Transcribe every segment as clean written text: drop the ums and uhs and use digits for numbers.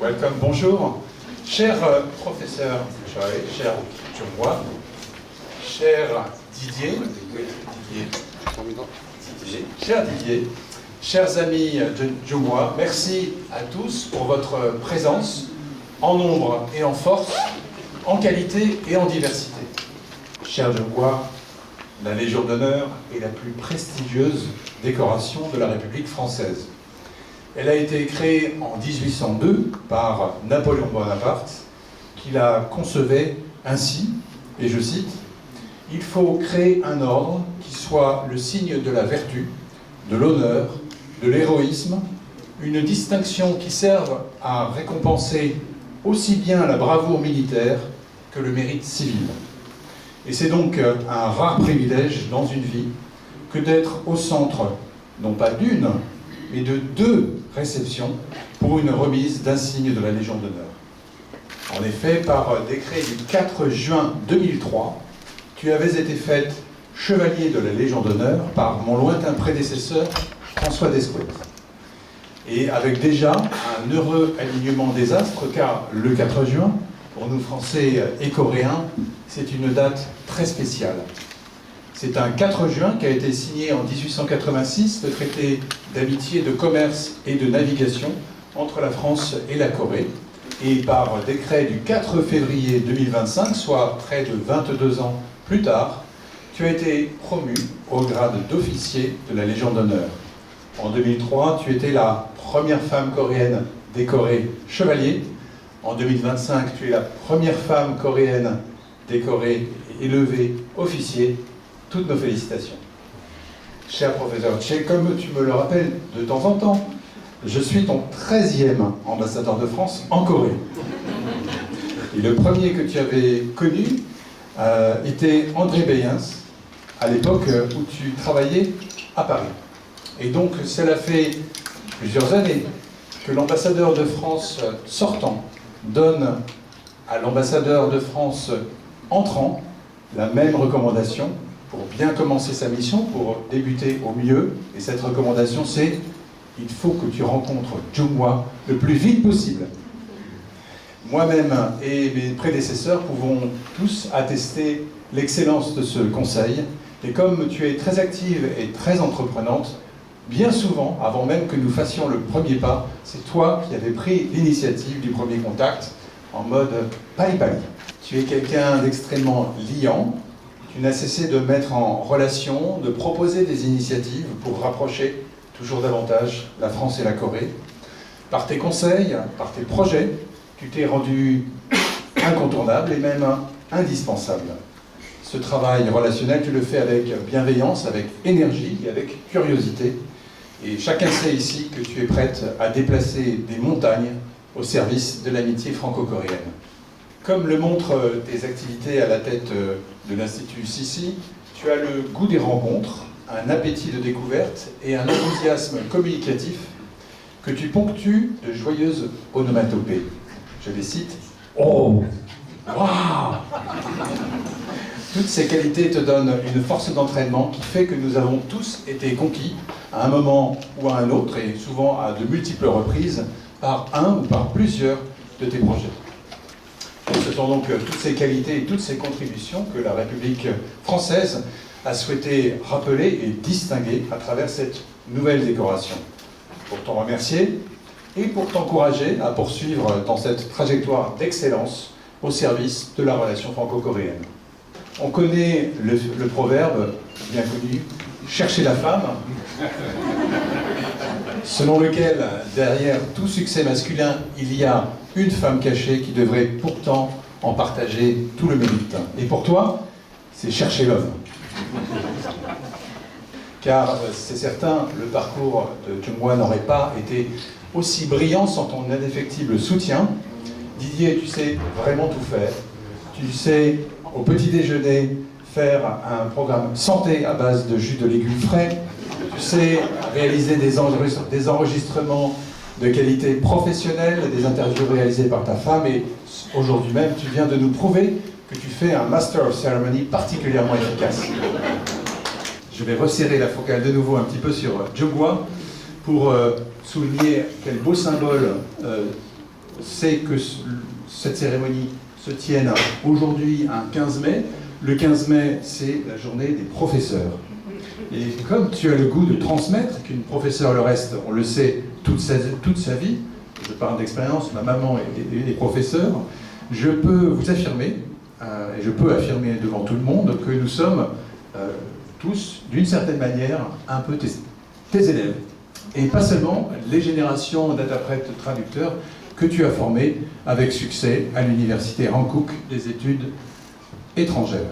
Welcome, bonjour. Cher professeur Choi, cher Jungwa, cher Didier, cher Didier, chers amis Jungwa, merci à tous pour votre présence en nombre et en force, en qualité et en diversité. Cher Jungwa, la Légion d'honneur est la plus prestigieuse décoration de la République française. Elle a été créée en 1802 par Napoléon Bonaparte, qui la concevait ainsi, et je cite, « Il faut créer un ordre qui soit le signe de la vertu, de l'honneur, de l'héroïsme, une distinction qui serve à récompenser aussi bien la bravoure militaire que le mérite civil. Et c'est donc un rare privilège dans une vie que d'être au centre, non pas d'une, mais de 2 réceptions pour une remise d'insigne de la Légion d'honneur. En effet, par décret du 4 juin 2003, tu avais été faite chevalier de la Légion d'honneur par mon lointain prédécesseur, François Descouettes. Et avec déjà un heureux alignement des astres, car le 4 juin, pour nous Français et Coréens, c'est une date très spéciale. C'est un 4 juin qu'a été signé en 1886 le traité d'amitié, de commerce et de navigation entre la France et la Corée. Et par décret du 4 février 2025, soit près de 22 ans plus tard, tu as été promu au grade d'officier de la Légion d'honneur. En 2003, tu étais la première femme coréenne décorée chevalier. En 2025, tu es la première femme coréenne décorée et élevée officier. Toutes nos félicitations. Cher professeur Che, comme tu me le rappelles de temps en temps, je suis ton 13e ambassadeur de France en Corée. Et le premier que tu avais connu était André Beyens, à l'époque où tu travaillais à Paris. Et donc, cela fait plusieurs années que l'ambassadeur de France sortant donne à l'ambassadeur de France entrant la même recommandation pour bien commencer sa mission, pour débuter au mieux. Et cette recommandation, c'est « Il faut que tu rencontres Jungwa le plus vite possible ». Moi-même et mes prédécesseurs pouvons tous attester l'excellence de ce conseil. Et comme tu es très active et très entreprenante, bien souvent, avant même que nous fassions le premier pas, c'est toi qui avais pris l'initiative du premier contact en mode pari-pari. Tu es quelqu'un d'extrêmement liant. Tu n'as cessé de mettre en relation, de proposer des initiatives pour rapprocher toujours davantage la France et la Corée. Par tes conseils, par tes projets, tu t'es rendu incontournable et même indispensable. Ce travail relationnel, tu le fais avec bienveillance, avec énergie et avec curiosité. Et chacun sait ici que tu es prête à déplacer des montagnes au service de l'amitié franco-coréenne. Comme le montrent tes activités à la tête de l'Institut Sissi, tu as le goût des rencontres, un appétit de découverte et un enthousiasme communicatif que tu ponctues de joyeuses onomatopées. Je les cite. Oh! Waouh! Toutes ces qualités te donnent une force d'entraînement qui fait que nous avons tous été conquis à un moment ou à un autre, et souvent à de multiples reprises, par un ou par plusieurs de tes projets. Et ce sont donc toutes ces qualités et toutes ces contributions que la République française a souhaité rappeler et distinguer à travers cette nouvelle décoration. Pour t'en remercier et pour t'encourager à poursuivre dans cette trajectoire d'excellence au service de la relation franco-coréenne. On connaît le proverbe bien connu, « chercher la femme », selon lequel, derrière tout succès masculin, il y a une femme cachée qui devrait pourtant en partager tout le mérite. Et pour toi, c'est chercher l'homme. Car c'est certain, le parcours de Jungwa n'aurait pas été aussi brillant sans ton indéfectible soutien. Didier, tu sais vraiment tout faire. Tu sais, au petit déjeuner, faire un programme santé à base de jus de légumes frais. Tu sais réaliser des enregistrements de qualité professionnelle, des interviews réalisées par ta femme. Et aujourd'hui même, tu viens de nous prouver que tu fais un Master of Ceremony particulièrement efficace. Je vais resserrer la focale de nouveau un petit peu sur Jungwa pour souligner quel beau symbole sait que cette cérémonie se tienne aujourd'hui, un 15 mai. Le 15 mai, c'est la journée des professeurs. Et comme tu as le goût de transmettre, qu'une professeure le reste, on le sait, toute sa vie, je parle d'expérience, ma maman est professeure, je peux vous affirmer, et je peux affirmer devant tout le monde, que nous sommes tous, d'une certaine manière, un peu tes élèves. Et pas seulement les générations d'interprètes traducteurs que tu as formées avec succès à l'université Hankook des études étrangères.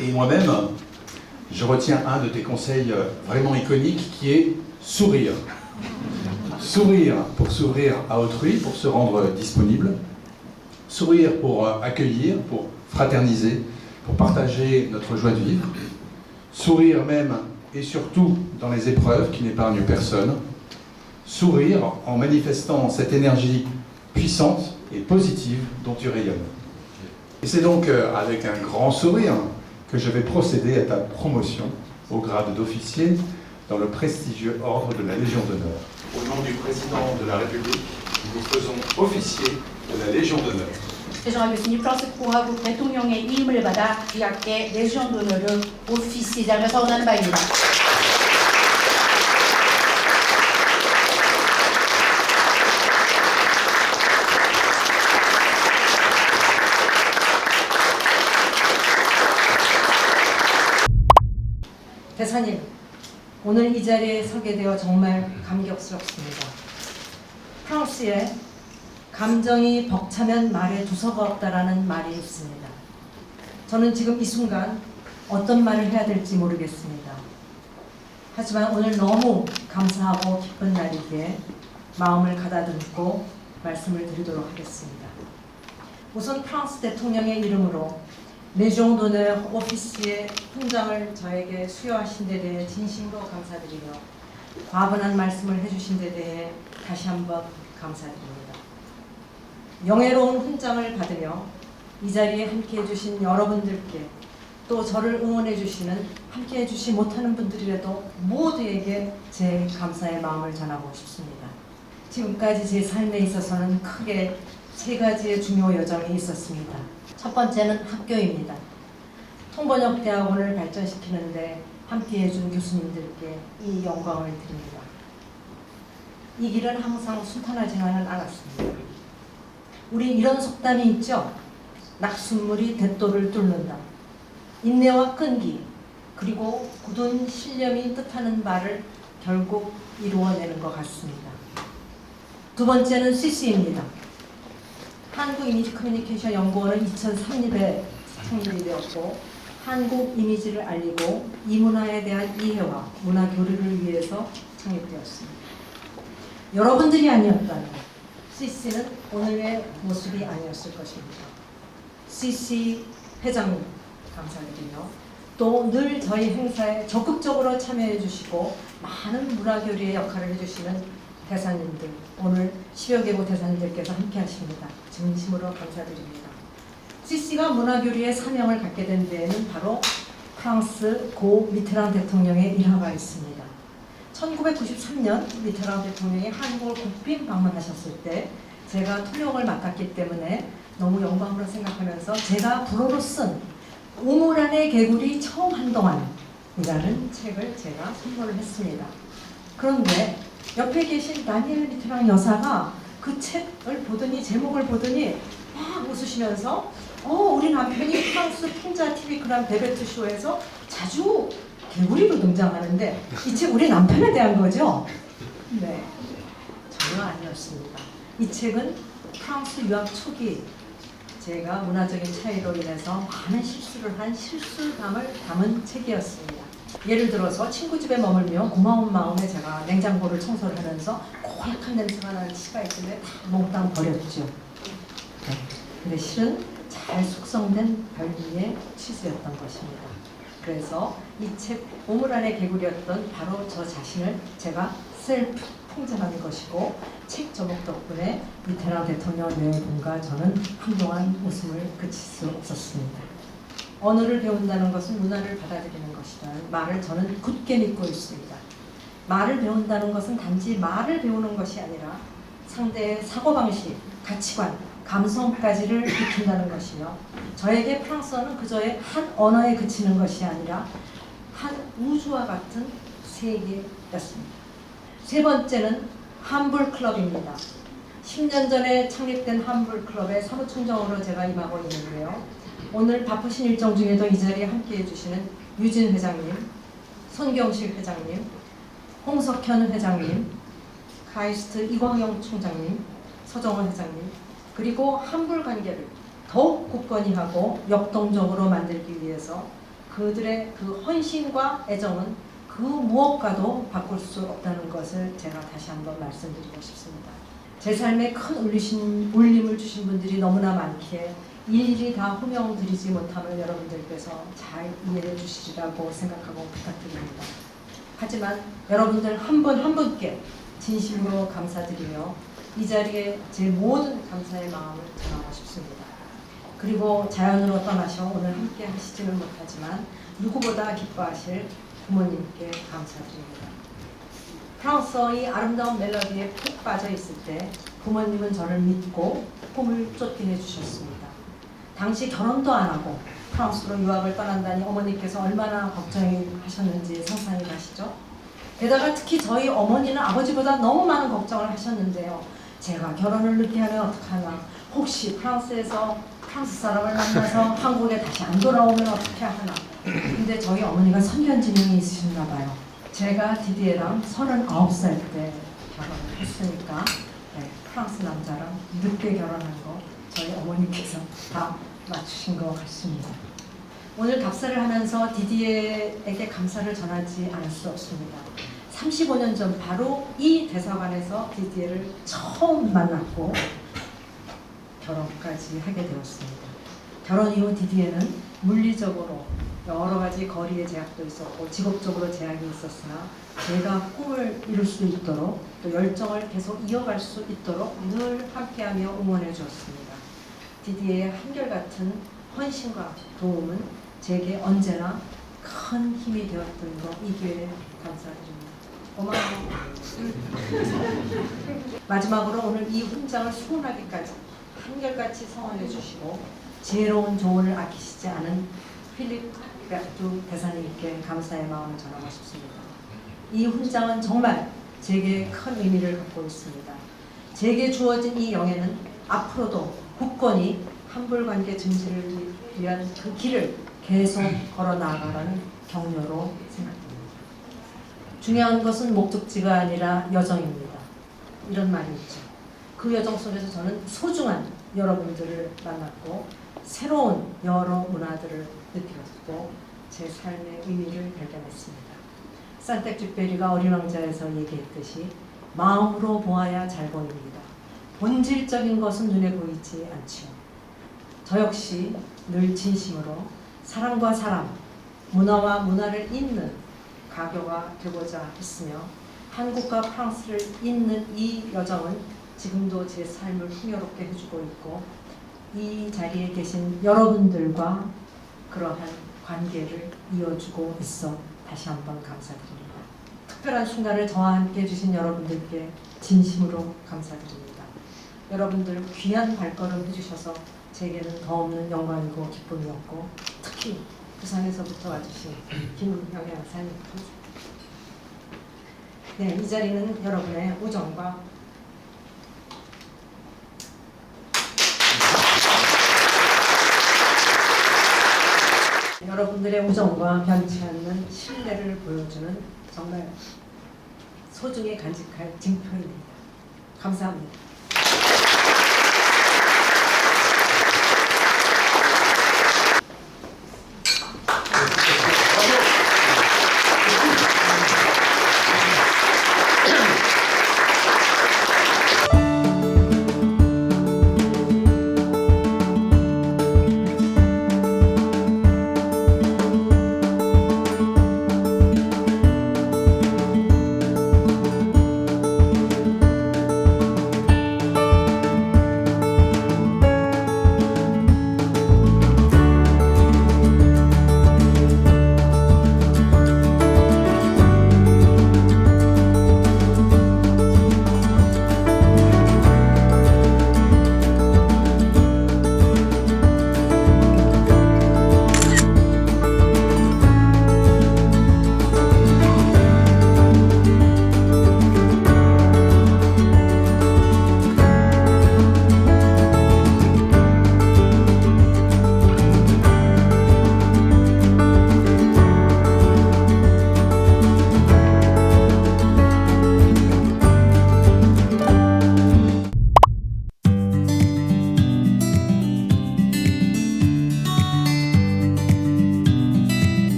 Et moi-même, je retiens un de tes conseils vraiment iconiques qui est sourire. Sourire pour s'ouvrir à autrui, pour se rendre disponible. Sourire pour accueillir, pour fraterniser, pour partager notre joie de vivre. Sourire même et surtout dans les épreuves qui n'épargnent personne. Sourire en manifestant cette énergie puissante et positive dont tu rayonnes. Et c'est donc avec un grand sourire que je vais procéder à ta promotion au grade d'officier dans le prestigieux ordre de la Légion d'honneur. Au nom du président de la République, nous vous faisons officier de la Légion d'honneur. 죄송하겠습니다. 프랑스 공화국 대통령의 이임을 받아 이 학계 레지온 도너르 오피시장을 서원하는 바입니다. 대사님, 오늘 이 자리에 서게 되어 정말 감격스럽습니다. 프랑스에 감정이 벅차면 말에 두서가 없다라는 말이 있습니다. 저는 지금 이 순간 어떤 말을 해야 될지 모르겠습니다. 하지만 오늘 너무 감사하고 기쁜 날이기에 마음을 가다듬고 말씀을 드리도록 하겠습니다. 우선 프랑스 대통령의 이름으로 레지옹 도너 오피스의 훈장을 저에게 수여하신 데 대해 진심으로 감사드리며 과분한 말씀을 해주신 데 대해 다시 한번 감사드립니다. 영예로운 훈장을 받으며 이 자리에 함께해 주신 여러분들께 또 저를 응원해 주시는 함께해 주시 못하는 분들이라도 모두에게 제 감사의 마음을 전하고 싶습니다. 지금까지 제 삶에 있어서는 크게 세 가지의 중요 여정이 있었습니다. 첫 번째는 학교입니다. 통번역대학원을 발전시키는데 함께해 준 교수님들께 이 영광을 드립니다. 이 길은 항상 순탄하지만은 않았습니다. 우리 이런 속담이 있죠. 낙숫물이 대도를 뚫는다. 인내와 끈기 그리고 굳은 신념이 뜻하는 바를 결국 이루어내는 것 같습니다. 두 번째는 CC입니다. 한국이미지커뮤니케이션연구원은 2003년에 창립이 되었고 한국 이미지를 알리고 이 문화에 대한 이해와 문화 교류를 위해서 창립되었습니다. 여러분들이 아니었다면 CC는 오늘의 모습이 아니었을 것입니다. CC 회장님 감사드리며 또 늘 저희 행사에 적극적으로 참여해 주시고 많은 문화교류의 역할을 해주시는 대사님들, 오늘 10여 개국 대사님들께서 함께 하십니다. 진심으로 감사드립니다. CC가 문화교류의 사명을 갖게 된 데에는 바로 프랑스 고 미테랑 대통령의 일화가 있습니다. 1993년 미테랑 대통령이 한국을 국빈 방문하셨을 때 제가 통역을 맡았기 때문에 너무 영광으로 생각하면서 제가 불어로 쓴 우물 안의 개구리 처음 한동안이라는 책을 제가 선물을 했습니다. 그런데 옆에 계신 다니엘 미테랑 여사가 그 책을 보더니 제목을 보더니 막 웃으시면서 우리 남편이 프랑스 풍자 TV 그란 베베트 쇼에서 자주 개구리로 등장하는데 이 책 우리 남편에 대한 거죠? 네, 전혀 아니었습니다. 이 책은 프랑스 유학 초기 제가 문화적인 차이로 인해서 많은 실수를 한 실수담을 담은 책이었습니다. 예를 들어서 친구 집에 머물며 고마운 마음에 제가 냉장고를 청소를 하면서 고약한 냄새가 나는 치가 있길래 다 몽땅 버렸죠. 네. 근데 실은 잘 숙성된 별미의 치즈였던 것입니다. 그래서 이 책 우물 안의 개구리였던 바로 저 자신을 제가 셀프 풍자하는 것이고 책 제목 덕분에 미테랑 대통령 여러분과 저는 한동안 웃음을 그칠 수 없었습니다. 언어를 배운다는 것은 문화를 받아들이는 것이라는 말을 저는 굳게 믿고 있습니다. 말을 배운다는 것은 단지 말을 배우는 것이 아니라 상대의 사고방식, 가치관, 감성까지를 익힌다는 것이며 저에게 프랑스어는 그저의 한 언어에 그치는 것이 아니라 한 우주와 같은 세계였습니다. 세 번째는 함불 클럽입니다. 10년 전에 창립된 함불 클럽의 사무총장으로 제가 임하고 있는데요. 오늘 바쁘신 일정 중에도 이 자리에 함께해 주시는 유진 회장님, 손경실 회장님, 홍석현 회장님, 카이스트 이광영 총장님, 서정원 회장님, 그리고 함불 관계를 더욱 굳건히 하고 역동적으로 만들기 위해서 그들의 그 헌신과 애정은 그 무엇과도 바꿀 수 없다는 것을 제가 다시 한번 말씀드리고 싶습니다. 제 삶에 큰 울림을 주신 분들이 너무나 많기에 일일이 다 호명드리지 못하면 여러분들께서 잘 이해해 주시리라고 생각하고 부탁드립니다. 하지만 여러분들 한 분 한 분께 진심으로 감사드리며 이 자리에 제 모든 감사의 마음을 전하고 싶습니다. 그리고 자연으로 떠나셔 오늘 함께 하시지는 못하지만 누구보다 기뻐하실 부모님께 감사드립니다. 프랑스어의 아름다운 멜로디에 푹 빠져 있을 때 부모님은 저를 믿고 꿈을 쫓게 해주셨습니다. 당시 결혼도 안 하고 프랑스로 유학을 떠난다니 어머니께서 얼마나 걱정하셨는지 상상이 가시죠? 게다가 특히 저희 어머니는 아버지보다 너무 많은 걱정을 하셨는데요. 제가 결혼을 늦게 하면 어떡하나, 혹시 프랑스에서 프랑스 사람을 만나서 한국에 다시 안 돌아오면 어떻게 하나. 근데 저희 어머니가 선견지명이 있으신가 봐요. 제가 디디에랑 39살 때 결혼을 했으니까 프랑스 남자랑 늦게 결혼한 거 저희 어머니께서 다 맞추신 것 같습니다. 오늘 답사를 하면서 디디에에게 감사를 전하지 않을 수 없습니다. 35년 전 바로 이 대사관에서 디디에를 처음 만났고 결혼까지 하게 되었습니다. 결혼 이후 디디에는 물리적으로 여러 가지 거리의 제약도 있었고 직업적으로 제약이 있었으나 제가 꿈을 이룰 수 있도록 또 열정을 계속 이어갈 수 있도록 늘 함께하며 응원해 주었습니다. 디디에의 한결같은 헌신과 도움은 제게 언제나 큰 힘이 되었던 거 이 기회에 감사드립니다. 고마워요. 마지막으로 오늘 이 훈장을 수혼하기까지 한결같이 성원해 주시고 지혜로운 조언을 아끼시지 않은 필립 백두 대사님께 감사의 마음을 전하고 싶습니다. 이 훈장은 정말 제게 큰 의미를 갖고 있습니다. 제게 주어진 이 영예는 앞으로도 굳건히 함불관계 증진을 위한 그 길을 계속 걸어 나아가라는 격려로 생각됩니다. 중요한 것은 목적지가 아니라 여정입니다. 이런 말이 있죠. 그 여정 속에서 저는 소중한 여러분들을 만났고 새로운 여러 문화들을 느꼈고 제 삶의 의미를 발견했습니다. 산텍쥐페리가 어린 왕자에서 얘기했듯이 마음으로 보아야 잘 보입니다. 본질적인 것은 눈에 보이지 않지요. 저 역시 늘 진심으로 사람과 사람, 문화와 문화를 잇는 가교가 되고자 했으며 한국과 프랑스를 잇는 이 여정은 지금도 제 삶을 풍요롭게 해주고 있고 이 자리에 계신 여러분들과 그러한 관계를 이어주고 있어 다시 한번 감사드립니다. 특별한 순간을 저와 함께 해주신 여러분들께 진심으로 감사드립니다. 여러분들 귀한 발걸음 해주셔서 제게는 더없는 영광이고 기쁨이었고 특히 부산에서부터 와주신 김영애 박사님 감사합니다. 네, 이 자리는 여러분의 우정과 여러분들의 우정과 변치 않는 신뢰를 보여주는 정말 소중히 간직할 증표입니다. 감사합니다.